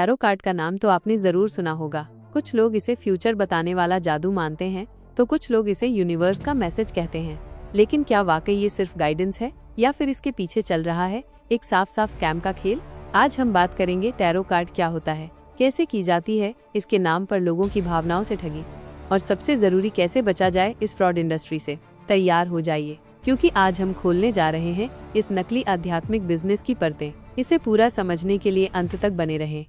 Tarot card का नाम तो आपने जरूर सुना होगा। कुछ लोग इसे फ्यूचर बताने वाला जादू मानते हैं तो कुछ लोग इसे यूनिवर्स का मैसेज कहते हैं। लेकिन क्या वाकई ये सिर्फ गाइडेंस है या फिर इसके पीछे चल रहा है एक साफ साफ स्कैम का खेल? आज हम बात करेंगे टैरो कार्ड क्या होता है, कैसे की जाती है इसके नाम पर लोगों की भावनाओं से ठगी, और सबसे जरूरी कैसे बचा जाए इस फ्रॉड इंडस्ट्री से। तैयार हो जाइए, क्योंकि आज हम खोलने जा रहे हैं इस नकली आध्यात्मिक बिजनेस की परतें। इसे पूरा समझने के लिए अंत तक बने रहें।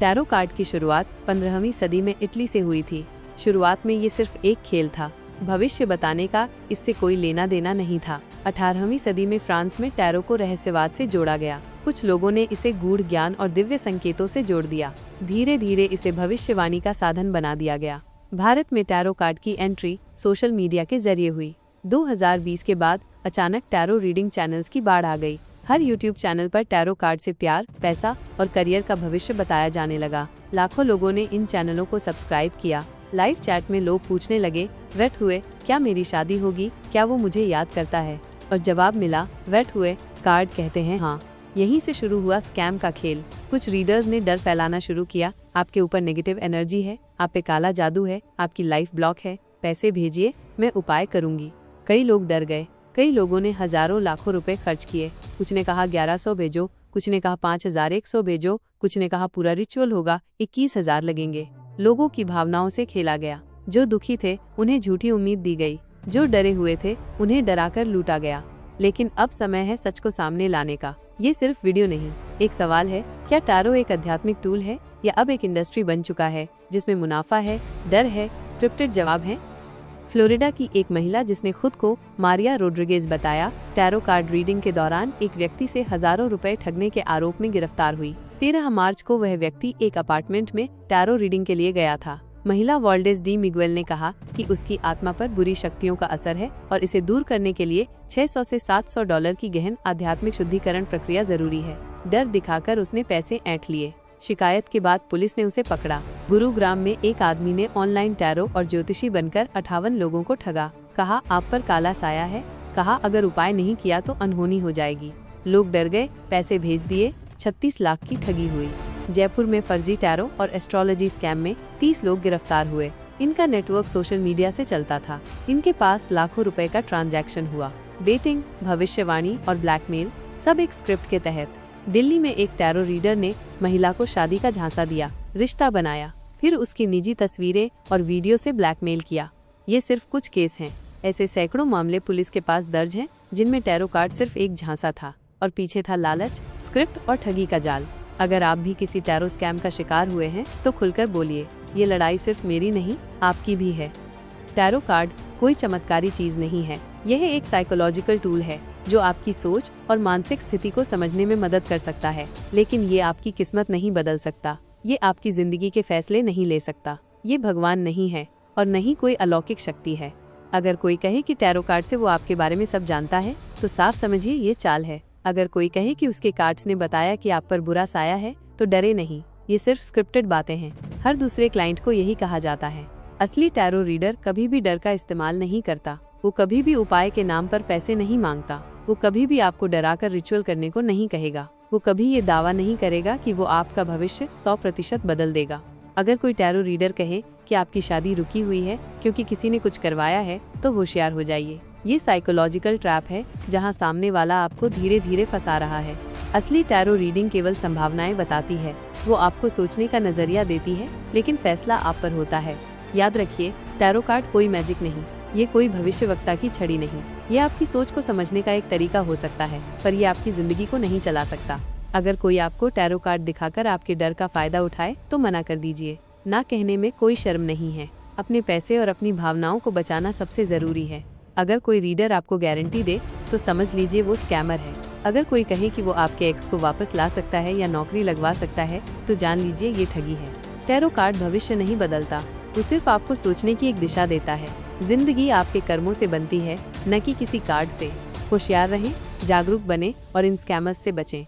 टैरो कार्ड की शुरुआत 15वीं सदी में इटली से हुई थी। शुरुआत में ये सिर्फ एक खेल था, भविष्य बताने का इससे कोई लेना देना नहीं था। 18वीं सदी में फ्रांस में टैरो को रहस्यवाद से जोड़ा गया। कुछ लोगों ने इसे गूढ़ ज्ञान और दिव्य संकेतों से जोड़ दिया। धीरे धीरे इसे भविष्यवाणी का साधन बना दिया गया। भारत में टैरो कार्ड की एंट्री सोशल मीडिया के जरिए हुई। 2020 के बाद अचानक टैरो रीडिंग चैनल्स की बाढ़ आ गई। हर यूट्यूब चैनल पर टैरो कार्ड से प्यार, पैसा और करियर का भविष्य बताया जाने लगा। लाखों लोगों ने इन चैनलों को सब्सक्राइब किया। लाइव चैट में लोग पूछने लगे, वेट हुए, क्या मेरी शादी होगी? क्या वो मुझे याद करता है? और जवाब मिला, वेट हुए, कार्ड कहते हैं हाँ। यहीं से शुरू हुआ स्कैम का खेल। कुछ रीडर्स ने डर फैलाना शुरू किया, आपके ऊपर नेगेटिव एनर्जी है, आप पे काला जादू है, आपकी लाइफ ब्लॉक है, पैसे भेजिए, मैं उपाय करूंगी। कई लोग डर गए। कई लोगों ने हजारों लाखों रुपए खर्च किए। कुछ ने कहा 1100 भेजो, कुछ ने कहा 5100 भेजो, कुछ ने कहा पूरा रिचुअल होगा, 21,000 लगेंगे। लोगों की भावनाओं से खेला गया। जो दुखी थे उन्हें झूठी उम्मीद दी गई, जो डरे हुए थे उन्हें डराकर लूटा गया। लेकिन अब समय है सच को सामने लाने का। ये सिर्फ वीडियो नहीं, एक सवाल है, क्या टैरो एक आध्यात्मिक टूल है या अब एक इंडस्ट्री बन चुका है जिसमें मुनाफा है, डर है, स्क्रिप्टेड जवाब है? फ्लोरिडा की एक महिला जिसने खुद को मारिया रोड्रिगेज बताया, टैरो कार्ड रीडिंग के दौरान एक व्यक्ति से हजारों रुपए ठगने के आरोप में गिरफ्तार हुई। 13 मार्च को वह व्यक्ति एक अपार्टमेंट में टैरो रीडिंग के लिए गया था। महिला वॉल्डेस डी मिगुएल ने कहा कि उसकी आत्मा पर बुरी शक्तियों का असर है और इसे दूर करने के लिए $600 से $700 की गहन आध्यात्मिक शुद्धिकरण प्रक्रिया जरूरी है। डर दिखाकर उसने पैसे ऐंठ लिए। शिकायत के बाद पुलिस ने उसे पकड़ा। गुरुग्राम में एक आदमी ने ऑनलाइन टैरो और ज्योतिषी बनकर 58 लोगों को ठगा। कहा आप पर काला साया है, कहा अगर उपाय नहीं किया तो अनहोनी हो जाएगी। लोग डर गए, पैसे भेज दिए, 36 लाख की ठगी हुई। जयपुर में फर्जी टैरो और एस्ट्रोलॉजी स्कैम में 30 लोग गिरफ्तार हुए। इनका नेटवर्क सोशल मीडिया से चलता था। इनके पास लाखों रुपए का ट्रांजैक्शन हुआ। बेटिंग, भविष्यवाणी और ब्लैकमेल, सब एक स्क्रिप्ट के तहत। दिल्ली में एक टैरो रीडर ने महिला को शादी का झांसा दिया, रिश्ता बनाया, फिर उसकी निजी तस्वीरें और वीडियो से ब्लैकमेल किया। ये सिर्फ कुछ केस हैं। ऐसे सैकड़ों मामले पुलिस के पास दर्ज हैं, जिनमें टैरो कार्ड सिर्फ एक झांसा था और पीछे था लालच, स्क्रिप्ट और ठगी का जाल। अगर आप भी किसी टैरो स्कैम का शिकार हुए हैं तो खुलकर बोलिए, ये लड़ाई सिर्फ मेरी नहीं, आपकी भी है। टैरो कार्ड कोई चमत्कारी चीज नहीं है, यह एक साइकोलॉजिकल टूल है जो आपकी सोच और मानसिक स्थिति को समझने में मदद कर सकता है। लेकिन ये आपकी किस्मत नहीं बदल सकता, ये आपकी जिंदगी के फैसले नहीं ले सकता। ये भगवान नहीं है और नहीं कोई अलौकिक शक्ति है। अगर कोई कहे कि टैरो कार्ड से वो आपके बारे में सब जानता है तो साफ समझिए ये चाल है। अगर कोई कहे कि उसके कार्ड्स ने बताया कि आप पर बुरा साया है तो डरे नहीं, ये सिर्फ स्क्रिप्टेड बातें हैं। हर दूसरे क्लाइंट को यही कहा जाता है। असली टैरो रीडर कभी भी डर का इस्तेमाल नहीं करता। वो कभी भी उपाय के नाम पर पैसे नहीं मांगता। वो कभी भी आपको डराकर रिचुअल करने को नहीं कहेगा। वो कभी ये दावा नहीं करेगा कि वो आपका भविष्य 100% बदल देगा। अगर कोई टैरो रीडर कहे कि आपकी शादी रुकी हुई है क्योंकि किसी ने कुछ करवाया है तो होशियार हो जाइए। ये साइकोलॉजिकल ट्रैप है जहां सामने वाला आपको धीरे धीरे फंसा रहा है। असली टैरो रीडिंग केवल संभावनाएं बताती है। वो आपको सोचने का नजरिया देती है, लेकिन फैसला आप पर होता है। याद रखिए, टैरो कार्ड कोई मैजिक नहीं, ये कोई भविष्यवक्ता की छड़ी नहीं। ये आपकी सोच को समझने का एक तरीका हो सकता है, पर ये आपकी जिंदगी को नहीं चला सकता। अगर कोई आपको टैरो कार्ड दिखाकर आपके डर का फायदा उठाए तो मना कर दीजिए। ना कहने में कोई शर्म नहीं है। अपने पैसे और अपनी भावनाओं को बचाना सबसे जरूरी है। अगर कोई रीडर आपको गारंटी दे तो समझ लीजिए वो स्कैमर है। अगर कोई कहे कि वो आपके एक्स को वापस ला सकता है या नौकरी लगवा सकता है तो जान लीजिए ये ठगी है। टैरो कार्ड भविष्य नहीं बदलता, वो सिर्फ आपको सोचने की एक दिशा देता है। जिंदगी आपके कर्मों से बनती है, न कि किसी कार्ड से। होशियार रहें, जागरूक बने और इन स्कैमर्स से बचें।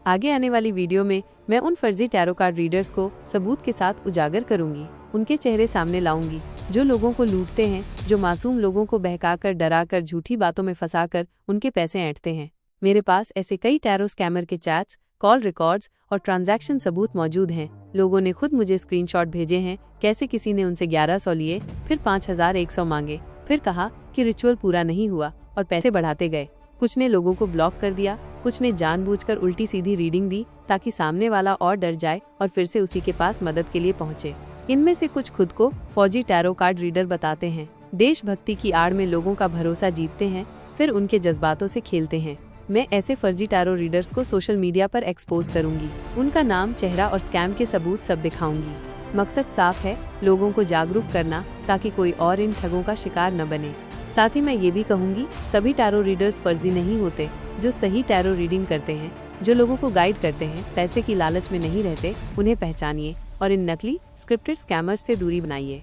आगे आने वाली वीडियो में मैं उन फर्जी टैरो कार्ड रीडर्स को सबूत के साथ उजागर करूंगी। उनके चेहरे सामने लाऊंगी जो लोगों को लूटते हैं, जो मासूम लोगों को बहकाकर, डराकर, झूठी बातों में फंसाकर उनके पैसे ऐंठते हैं। मेरे पास ऐसे कई टैरो स्कैमर के चैट्स, कॉल रिकॉर्ड्स और ट्रांजैक्शन सबूत मौजूद हैं। लोगों ने खुद मुझे स्क्रीनशॉट भेजे हैं, कैसे किसी ने उनसे 1100 लिए, फिर 5100 मांगे, फिर कहा कि रिचुअल पूरा नहीं हुआ और पैसे बढ़ाते गए। कुछ ने लोगों को ब्लॉक कर दिया, कुछ ने जानबूझकर उल्टी सीधी रीडिंग दी ताकि सामने वाला और डर जाए और फिर से उसी के पास मदद के लिए पहुंचे। इनमें से कुछ खुद को फौजी टैरो कार्ड रीडर बताते हैं। देशभक्ति की आड़ में लोगों का भरोसा जीतते हैं, फिर उनके जज्बातों से खेलते हैं। मैं ऐसे फर्जी टैरो रीडर्स को सोशल मीडिया पर एक्सपोज करूंगी, उनका नाम, चेहरा और स्कैम के सबूत सब दिखाऊंगी। मकसद साफ है, लोगों को जागरूक करना ताकि कोई और इन ठगों का शिकार न बने। साथ ही मैं ये भी कहूंगी, सभी टैरो रीडर्स फर्जी नहीं होते। जो सही टैरो रीडिंग करते हैं, जो लोगों को गाइड करते हैं, पैसे की लालच में नहीं रहते, उन्हें पहचानिए और इन नकली स्क्रिप्टेड स्कैमर्स से दूरी बनाइए।